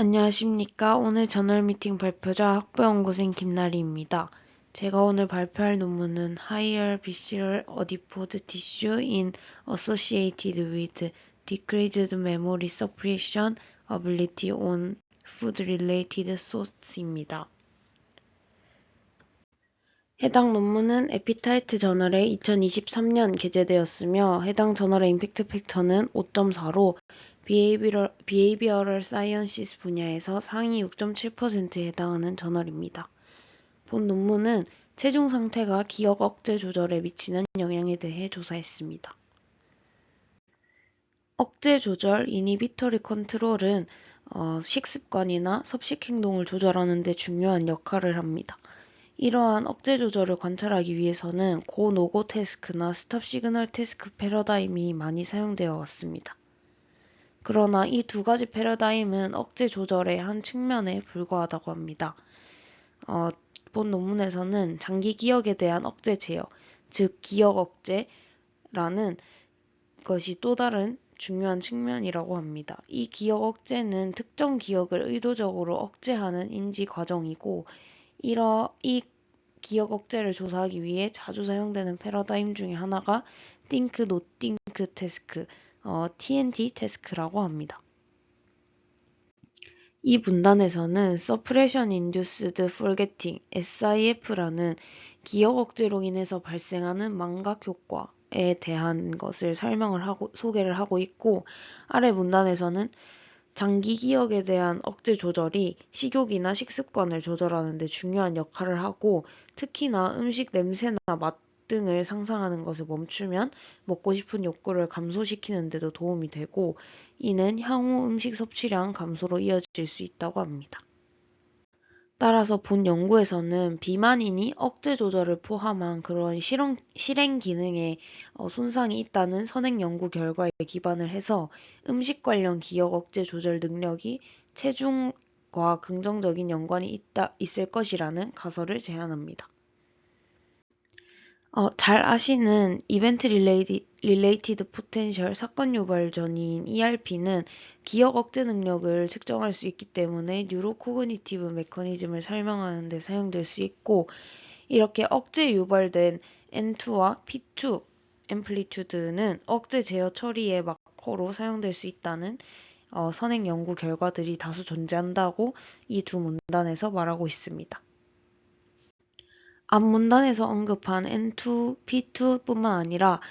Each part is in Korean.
안녕하십니까. 오늘 저널 미팅 발표자 학부연구생 김나리입니다. 제가 오늘 발표할 논문은 Higher Visceral Adipose Tissue in Associated with Decreased Memory Suppression Ability on Food-Related Source입니다. 해당 논문은 에피타이트 저널에 2023년 게재되었으며 해당 저널의 임팩트 팩터는 5.4로 비헤이비어럴 사이언시스 분야에서 상위 6.7%에 해당하는 저널입니다. 본 논문은 체중 상태가 기억 억제 조절에 미치는 영향에 대해 조사했습니다. 억제 조절 이니비터리 컨트롤은 식습관이나 섭식 행동을 조절하는 데 중요한 역할을 합니다. 이러한 억제 조절을 관찰하기 위해서는 고 노고 태스크나 스탑 시그널 태스크 패러다임이 많이 사용되어 왔습니다. 그러나 이 두 가지 패러다임은 억제 조절의 한 측면에 불과하다고 합니다. 본 논문에서는 장기 기억에 대한 억제 제어, 즉 기억 억제라는 것이 또 다른 중요한 측면이라고 합니다. 이 기억 억제는 특정 기억을 의도적으로 억제하는 인지 과정이고 이 기억 억제를 조사하기 위해 자주 사용되는 패러다임 중에 하나가 Think Not Think 태스크, TNT 태스크라고 합니다. 이 문단에서는 Suppression Induced Forgetting, SIF라는 기억 억제로 인해서 발생하는 망각 효과에 대한 것을 소개를 하고 있고, 아래 문단에서는 장기 기억에 대한 억제 조절이 식욕이나 식습관을 조절하는 데 중요한 역할을 하고, 특히나 음식 냄새나 맛 등을 상상하는 것을 멈추면 먹고 싶은 욕구를 감소시키는 데도 도움이 되고, 이는 향후 음식 섭취량 감소로 이어질 수 있다고 합니다. 따라서 본 연구에서는 비만인이 억제 조절을 포함한 그런 실행 기능에 손상이 있다는 선행 연구 결과에 기반을 해서 음식 관련 기억 억제 조절 능력이 체중과 긍정적인 연관이 있을 것이라는 가설을 제안합니다. 잘 아시는 이벤트 릴레이티드 포텐셜 사건 유발 전이인 ERP는 기억 억제 능력을 측정할 수 있기 때문에 뉴로 코그니티브 메커니즘을 설명하는 데 사용될 수 있고, 이렇게 억제 유발된 N2와 P2 앰플리튜드는 억제 제어 처리의 마커로 사용될 수 있다는 선행 연구 결과들이 다수 존재한다고 이 두 문단에서 말하고 있습니다. 앞 문단에서 언급한 N2, P2뿐만 아니라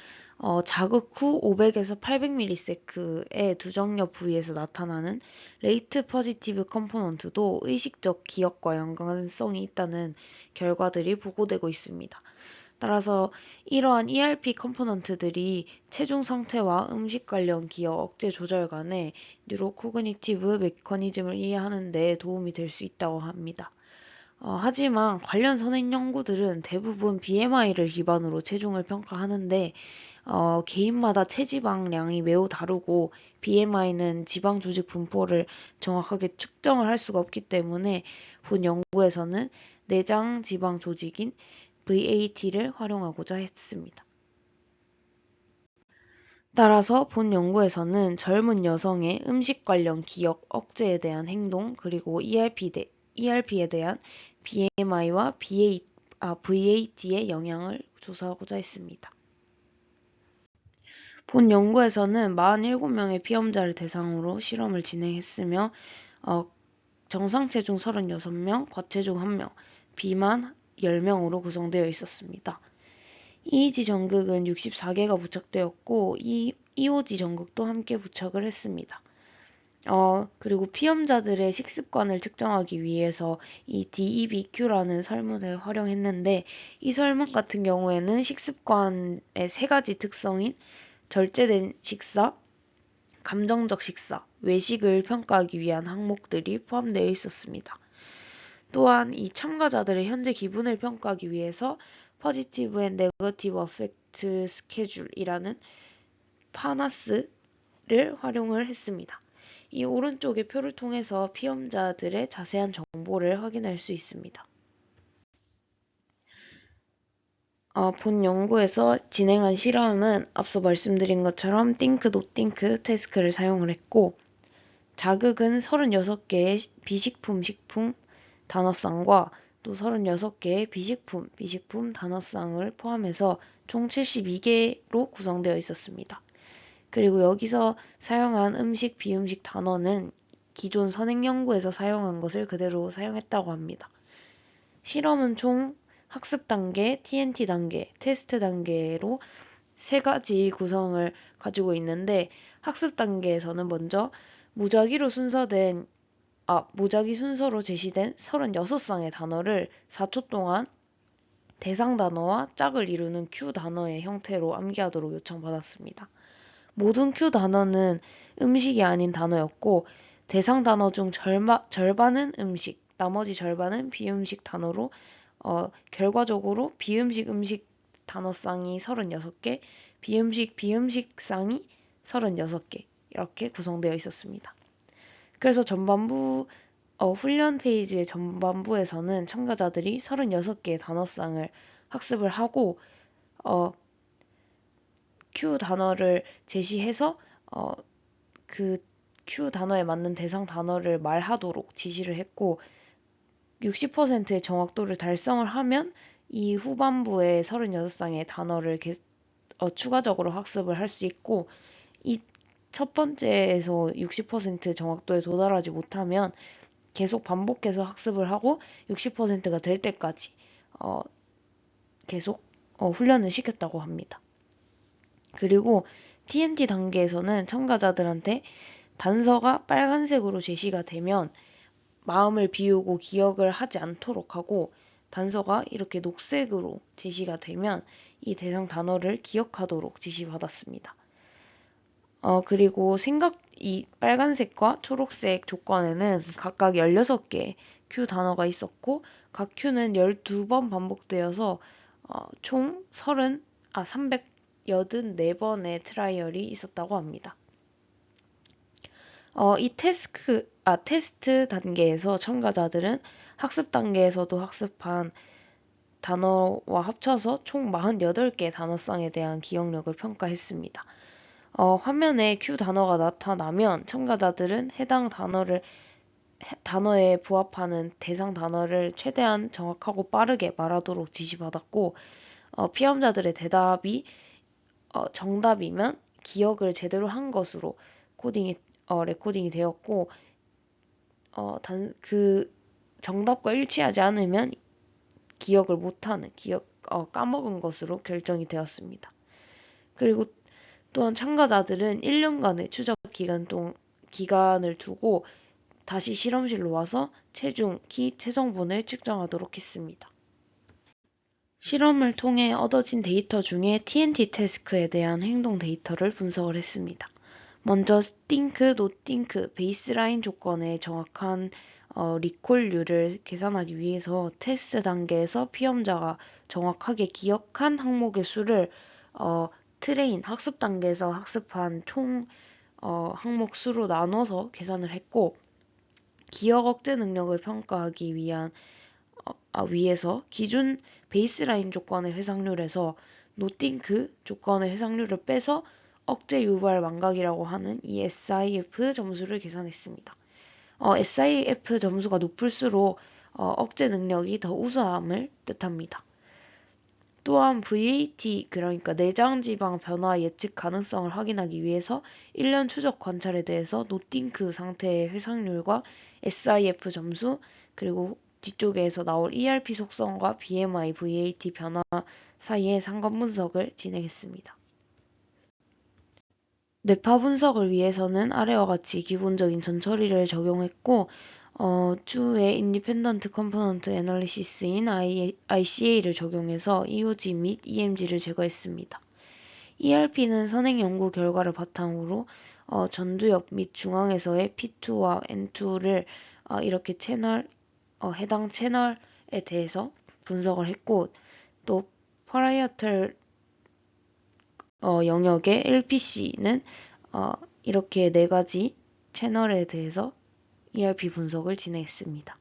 자극 후 500에서 800ms의 두정엽 부위에서 나타나는 레이트 퍼지티브 컴포넌트도 의식적 기억과 연관성이 있다는 결과들이 보고되고 있습니다. 따라서 이러한 ERP 컴포넌트들이 체중 상태와 음식 관련 기억 억제 조절 간의 뉴로코그니티브 메커니즘을 이해하는 데 도움이 될 수 있다고 합니다. 하지만 관련 선행 연구들은 대부분 BMI를 기반으로 체중을 평가하는데 개인마다 체지방량이 매우 다르고 BMI는 지방 조직 분포를 정확하게 측정을 할 수가 없기 때문에 본 연구에서는 내장 지방 조직인 VAT를 활용하고자 했습니다. 따라서 본 연구에서는 젊은 여성의 음식 관련 기억 억제에 대한 행동, 그리고 ERP에 대한 BMI와 VAT의 영향을 조사하고자 했습니다. 본 연구에서는 47명의 피험자를 대상으로 실험을 진행했으며 정상 체중 36명, 과체중 1명, 비만 10명으로 구성되어 있었습니다. EEG 전극은 64개가 부착되었고 EOG 전극도 함께 부착을 했습니다. 그리고 피험자들의 식습관을 측정하기 위해서 이 DEBQ라는 설문을 활용했는데, 이 설문 같은 경우에는 식습관의 세 가지 특성인 절제된 식사, 감정적 식사, 외식을 평가하기 위한 항목들이 포함되어 있었습니다. 또한 이 참가자들의 현재 기분을 평가하기 위해서 포지티브 앤 네거티브 어펙트 스케줄이라는 파나스를 활용을 했습니다. 이 오른쪽의 표를 통해서 피험자들의 자세한 정보를 확인할 수 있습니다. 본 연구에서 진행한 실험은 앞서 말씀드린 것처럼 Think Not Think 태스크를 사용을 했고, 자극은 36개의 비식품, 식품 단어쌍과 또 36개의 비식품 단어쌍을 포함해서 총 72개로 구성되어 있었습니다. 그리고 여기서 사용한 음식, 비음식 단어는 기존 선행 연구에서 사용한 것을 그대로 사용했다고 합니다. 실험은 총 학습 단계, TNT 단계, 테스트 단계로 세 가지 구성을 가지고 있는데 학습 단계에서는 먼저 무작위 순서로 제시된 36쌍의 단어를 4초 동안 대상 단어와 짝을 이루는 Q 단어의 형태로 암기하도록 요청받았습니다. 모든 Q 단어는 음식이 아닌 단어였고 대상 단어 중 절반은 음식, 나머지 절반은 비음식 단어로 결과적으로 비음식 단어쌍이 36개, 비음식 쌍이 36개 이렇게 구성되어 있었습니다. 그래서 훈련 페이지의 전반부에서는 참가자들이 36개의 단어쌍을 학습을 하고 Q 단어를 제시해서 그 Q 단어에 맞는 대상 단어를 말하도록 지시를 했고 60%의 정확도를 달성을 하면 이 후반부의 36쌍의 단어를 추가적으로 학습을 할 수 있고 이 첫 번째에서 60% 정확도에 도달하지 못하면 계속 반복해서 학습을 하고 60%가 될 때까지 계속 훈련을 시켰다고 합니다. 그리고 TNT 단계에서는 참가자들한테 단서가 빨간색으로 제시가 되면 마음을 비우고 기억을 하지 않도록 하고 단서가 이렇게 녹색으로 제시가 되면 이 대상 단어를 기억하도록 지시받았습니다. 그리고 이 빨간색과 초록색 조건에는 각각 16개 Q 단어가 있었고 각 Q는 12번 반복되어서 총 384번의 트라이얼이 있었다고 합니다. 이 테스트 단계에서 참가자들은 학습 단계에서도 학습한 단어와 합쳐서 총 48개 단어쌍에 대한 기억력을 평가했습니다. 화면에 Q 단어가 나타나면 참가자들은 해당 단어에 부합하는 대상 단어를 최대한 정확하고 빠르게 말하도록 지시받았고 피험자들의 대답이 정답이면 기억을 제대로 한 것으로 레코딩이 되었고 그 정답과 일치하지 않으면 기억을 못하는 까먹은 것으로 결정이 되었습니다. 그리고 또한 참가자들은 1년간의 추적 기간을 두고 다시 실험실로 와서 체중, 키, 체성분을 측정하도록 했습니다. 실험을 통해 얻어진 데이터 중에 TNT 태스크에 대한 행동 데이터를 분석을 했습니다. 먼저 think, not think, 베이스라인 조건의 정확한 리콜률을 계산하기 위해서 테스트 단계에서 피험자가 정확하게 기억한 항목의 수를 학습 단계에서 학습한 총 항목 수로 나눠서 계산을 했고 기억 억제 능력을 평가하기 위해서 기준 베이스라인 조건의 회상률에서 노띵크 조건의 회상률을 빼서 억제 유발 망각이라고 하는 이 SIF 점수를 계산했습니다. SIF 점수가 높을수록 억제 능력이 더 우수함을 뜻합니다. 또한 VAT, 그러니까 내장지방 변화 예측 가능성을 확인하기 위해서 1년 추적 관찰에 대해서 노띵크 상태의 회상률과 SIF 점수, 그리고 뒤쪽에서 나올 ERP 속성과 BMI, VAT 변화 사이의 상관 분석을 진행했습니다. 뇌파 분석을 위해서는 아래와 같이 기본적인 전처리를 적용했고 주의 인디펜던트 컴포넌트 애널리시스인 ICA를 적용해서 EOG 및 EMG를 제거했습니다. ERP는 선행 연구 결과를 바탕으로 전두엽 및 중앙에서의 P2와 N2를 이렇게 해당 채널에 대해서 분석을 했고 또 파라이어털 영역의 LPC는 이렇게 4가지 채널에 대해서 ERP 분석을 진행했습니다.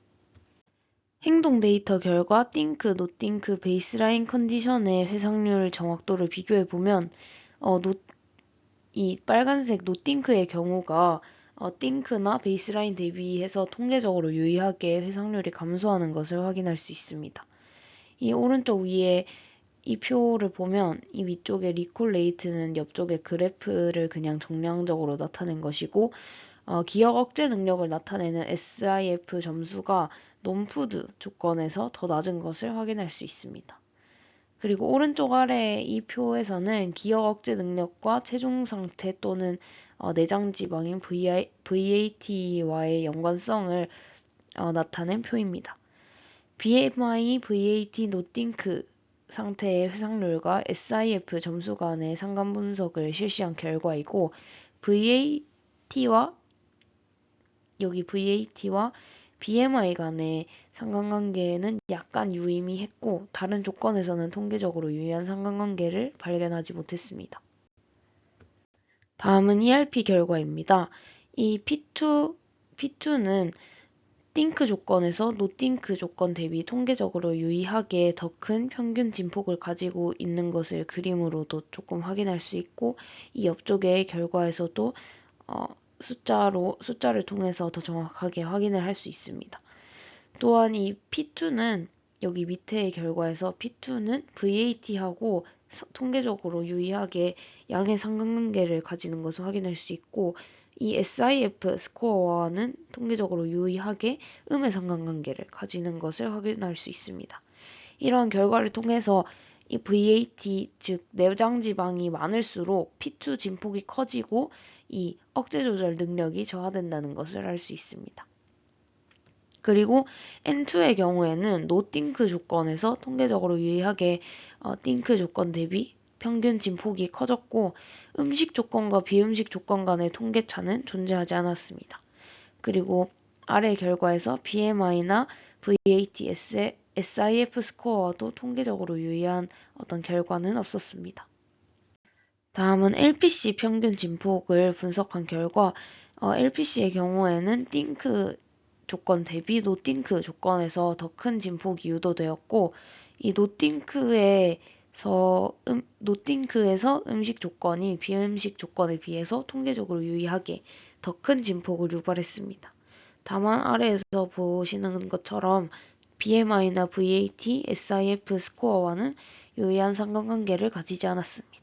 행동 데이터 결과 think, not think, 베이스라인 컨디션의 회상률 정확도를 비교해보면 이 빨간색 not think의 경우가 띵크나 베이스라인 대비해서 통계적으로 유의하게 회상률이 감소하는 것을 확인할 수 있습니다. 이 오른쪽 위에 이 표를 보면 이 위쪽에 리콜 레이트는 옆쪽에 그래프를 그냥 정량적으로 나타낸 것이고 기억 억제 능력을 나타내는 SIF 점수가 논푸드 조건에서 더 낮은 것을 확인할 수 있습니다. 그리고 오른쪽 아래 이 표에서는 기억 억제 능력과 체중 상태 또는 내장 지방인 VAT와의 연관성을 나타낸 표입니다. BMI, VAT, 노팅크 상태의 회상률과 SIF 점수 간의 상관 분석을 실시한 결과이고 여기 VAT와 BMI 간의 상관관계는 약간 유의미했고 다른 조건에서는 통계적으로 유의한 상관관계를 발견하지 못했습니다. 다음은 ERP 결과입니다. 이 P2는 띵크 조건에서 노띵크 조건 대비 통계적으로 유의하게 더 큰 평균 진폭을 가지고 있는 것을 그림으로도 조금 확인할 수 있고 이 옆쪽의 결과에서도 숫자를 통해서 더 정확하게 확인을 할 수 있습니다. 또한 이 P2는 여기 밑에의 결과에서 P2는 VAT하고 통계적으로 유의하게 양의 상관관계를 가지는 것을 확인할 수 있고 이 SIF 스코어와는 통계적으로 유의하게 음의 상관관계를 가지는 것을 확인할 수 있습니다. 이러한 결과를 통해서 이 VAT, 즉 내장 지방이 많을수록 P2 진폭이 커지고 이 억제 조절 능력이 저하된다는 것을 알 수 있습니다. 그리고 N2의 경우에는 노띵크 조건에서 통계적으로 유의하게 띵크 조건 대비 평균 진폭이 커졌고 음식 조건과 비음식 조건 간의 통계차는 존재하지 않았습니다. 그리고 아래 결과에서 BMI나 VAT, SIF 스코어와도 통계적으로 유의한 어떤 결과는 없었습니다. 다음은 LPC 평균 진폭을 분석한 결과 LPC의 경우에는 띵크 조건 대비 노띵크 조건에서 더 큰 진폭이 유도되었고 이 노띵크에서 음식 조건이 비음식 조건에 비해서 통계적으로 유의하게 더 큰 진폭을 유발했습니다. 다만 아래에서 보시는 것처럼 BMI나 VAT, SIF 스코어와는 유의한 상관관계를 가지지 않았습니다.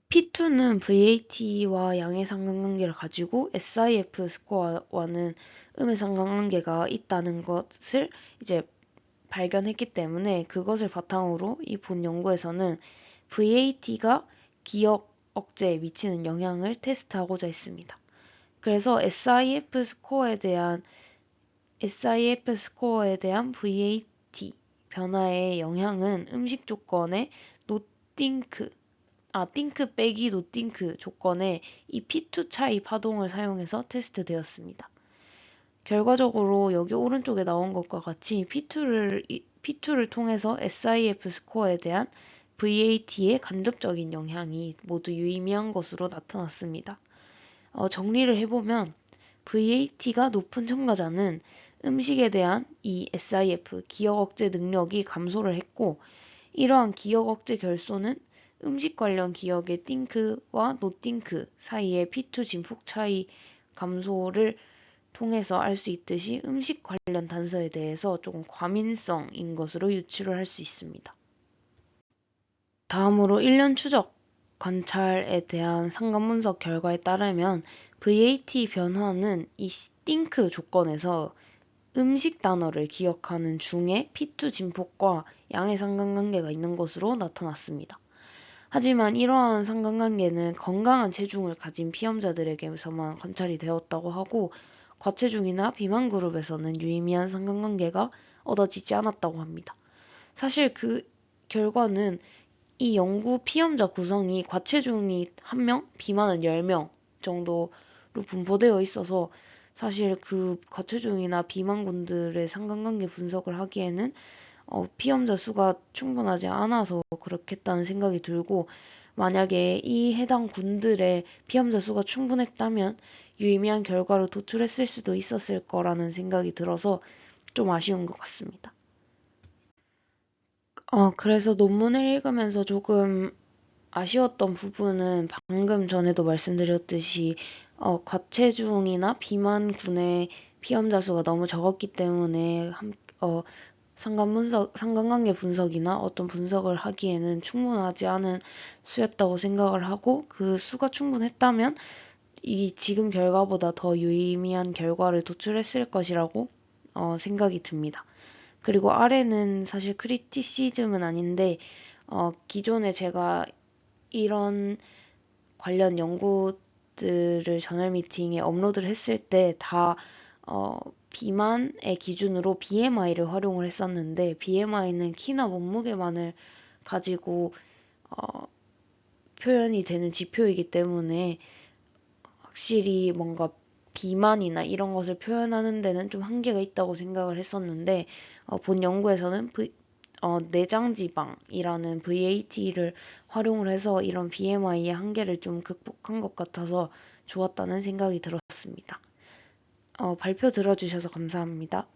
P2는 VAT와 양의 상관관계를 가지고 SIF 스코어와는 음의 상관관계가 있다는 것을 이제 발견했기 때문에 그것을 바탕으로 이 본 연구에서는 VAT가 기억 억제에 미치는 영향을 테스트하고자 했습니다. 그래서 SIF 스코어에 대한 VAT 변화의 영향은 음식 조건의 노띵크 띵크 빼기 노띵크 조건의 이 P2 차이 파동을 사용해서 테스트되었습니다. 결과적으로 여기 오른쪽에 나온 것과 같이 P2를 통해서 SIF 스코어에 대한 VAT의 간접적인 영향이 모두 유의미한 것으로 나타났습니다. 정리를 해보면 VAT가 높은 첨가자는 음식에 대한 이 SIF 기억 억제 능력이 감소를 했고 이러한 기억 억제 결손은 음식 관련 기억의 띵크와 노띵크 사이의 P2 진폭 차이 감소를 통해서 알 수 있듯이 음식 관련 단서에 대해서 조금 과민성인 것으로 유추를 할 수 있습니다. 다음으로 1년 추적 관찰에 대한 상관분석 결과에 따르면 VAT 변화는 이 띵크 조건에서 음식 단어를 기억하는 중에 P2 진폭과 양의 상관관계가 있는 것으로 나타났습니다. 하지만 이러한 상관관계는 건강한 체중을 가진 피험자들에게서만 관찰이 되었다고 하고 과체중이나 비만 그룹에서는 유의미한 상관관계가 얻어지지 않았다고 합니다. 사실 그 결과는 이 연구 피험자 구성이 과체중이 1명, 비만은 10명 정도로 분포되어 있어서 사실 그 과체중이나 비만군들의 상관관계 분석을 하기에는 피험자 수가 충분하지 않아서 그렇겠다는 생각이 들고 만약에 이 해당 군들의 피험자 수가 충분했다면 유의미한 결과를 도출했을 수도 있었을 거라는 생각이 들어서 좀 아쉬운 것 같습니다. 그래서 논문을 읽으면서 조금 아쉬웠던 부분은 방금 전에도 말씀드렸듯이 과체중이나 비만군의 피험자 수가 너무 적었기 때문에 상관관계 분석이나 어떤 분석을 하기에는 충분하지 않은 수였다고 생각을 하고 그 수가 충분했다면 이 지금 결과보다 더 유의미한 결과를 도출했을 것이라고 생각이 듭니다. 그리고 아래는 사실 크리티시즘은 아닌데 기존에 제가 이런 관련 연구들을 저널 미팅에 업로드를 했을 때 다 비만의 기준으로 BMI를 활용을 했었는데 BMI는 키나 몸무게만을 가지고 어, 표현이 되는 지표이기 때문에 확실히 뭔가 비만이나 이런 것을 표현하는 데는 좀 한계가 있다고 생각을 했었는데 본 연구에서는 내장지방이라는 VAT를 활용을 해서 이런 BMI의 한계를 좀 극복한 것 같아서 좋았다는 생각이 들었습니다. 발표 들어주셔서 감사합니다.